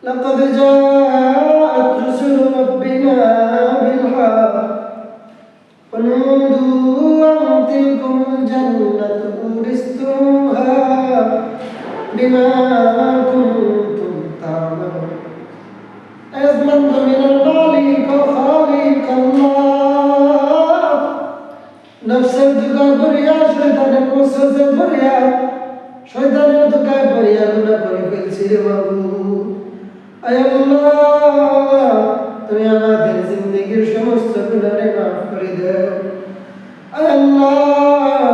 لقد جاءت رسل ربنا بالحق ونودوا أن تلكم الجنة أورثتموها بما كنتم تعملون أزمنت من المالك وخالق الله নফসের দুঃখায় পড়িয়া শয়তানের ওয়াসওয়াসে পড়িয়া শয়তানের দুঃখায় পড়িয়া গুনাহ করে ফেলছি রে বাবু। আয় আল্লাহ, তুমি আমাদের জিন্দেগীর সমস্ত গুনাহ মাফ করে দাও। আয় আল্লাহ,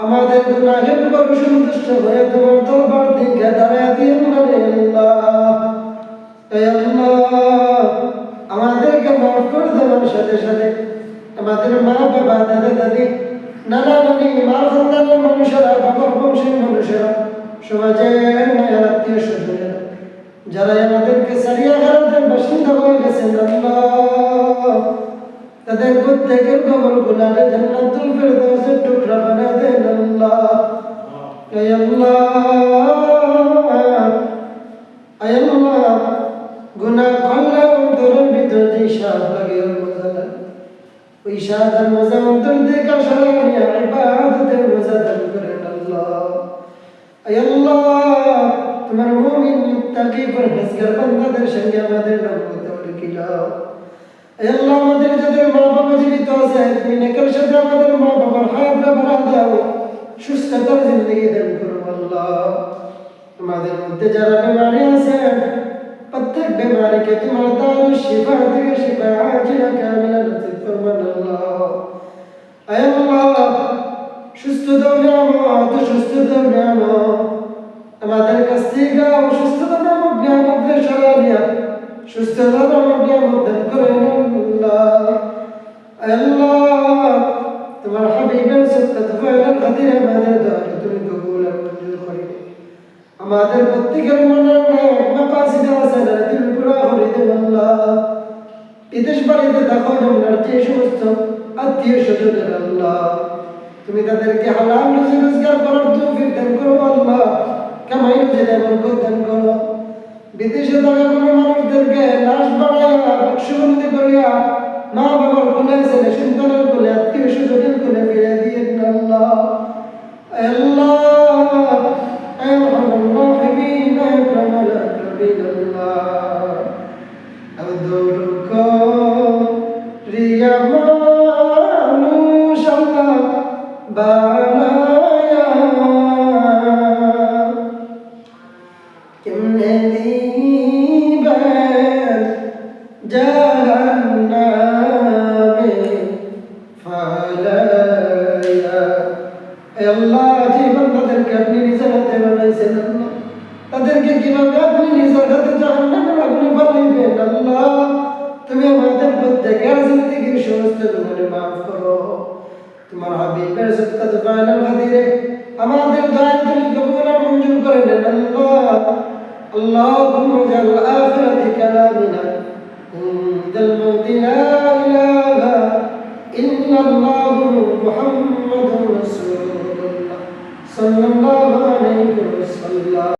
আমাদের গুনাহের উপর সন্তুষ্ট হয়ে তোমার দরবার থেকে দাঁড়ায় দিন না রে আল্লাহ। আয় আল্লাহ, আমাদেরকে মাফ করে দেওয়ার সাথে সাথে আমাদের মা বাবা দাদা দাদি নানা নানি মা সন্তানের মানুষেরা বাবার বংশের মানুষেরা সমাজের মায়ের আত্মীয় স্বজনেরা যারা আমাদেরকে সারিয়া খারাপের বাসিন্দা হয়ে গেছেন আল্লাহ, তাদের প্রত্যেকের কবর গুনাহে জান্নাতুল ফেরদাউসের টুকরা বানায় দেন আল্লাহ। আয় আল্লাহ, আয় আল্লাহ, গুনাহ করলে অন্তরের ভিতর যে স্বাদ লাগে ওই স্বাদ আর মজা অন্তর থেকে সরাইয়া ইবাদতের মজা দান করেন আল্লাহ। আয় আল্লাহ, তোমার মুমিন মুত্তাকি পরহেজগার বান্দাদের সঙ্গে আমাদের নামতে লিখিলাও। আয় আল্লাহ, আমাদের যাদের মা বাবা জীবিত আছে তুমি নেকের সাথে আমাদের মা বাবার হায়াতটা বাড়া দাও, সুস্থতার জিন্দগি দান করো আল্লাহ। আমাদের মধ্যে যারা বেমারি আছে প্রত্যেক বেমারিকে তোমার দারুল শিফা থেকে শিফা আজিলা কামিলা নসিব ফরমান আল্লাহ। আয় আল্লাহ, সুস্থতার নিয়ামত সুস্থতার নিয়ামত আমাদের কাছ থেকে অসুস্থতা নামক নিয়ামত সরাই নিয়া সুস্থতা নামক নিয়ামত দান করেন আল্লাহ। আয় আল্লাহ, তোমার হাবিবের সত্তাত ফায়দার খাতিরে আমাদের দোয়া তুমি কবুল আর মঞ্জুর করে আমাদের প্রত্যেকের মনের মাকাসিদ হাসানা তুমি পুরা করে দেন আল্লাহ। বিদেশ বাড়িতে থাকো তোমরা যে সমস্ত আত্মীয় স্বজনের আল্লাহ, তুমি তাদেরকে হালাল রুজি রোজগার করার তৌফিক দান করো আল্লাহ, কামাই রুজি বরকত দান করো। বিদেশে থাকা কোনো মানুষদেরকে লাশ বানাইয়া বাক্সবন্দি করিয়া মা বাবার কোলে ছেলে সন্তানের কোলে আত্মীয় স্বজনের কোলে ফিরে দিয়ে আল্লাহ। আল্লাহ, তাদেরকে কিভাবে আপনি নিজের হাতে জাহান্নামের আগুনে পাঠাইবেন আল্লাহ। তুমি আমাদের প্রত্যেকের জিন্দেগীর সমস্ত গুনাহ মাফ করো। তোমার হাবিবের সত্তাত ফায়দার খাতিরে আমাদের দোয়া তুমি কবুল আর মঞ্জুর করে নেন আল্লাহ। আল্লাহুম্মা জাল আখিরাতি কালামিনা ইনদাল মাউতি লা ইলাহা ইল্লাল্লাহু মুহাম্মাদুর রাসূলুল্লাহ সাল্লাল্লাহু আলাইহি ওয়াসাল্লাম।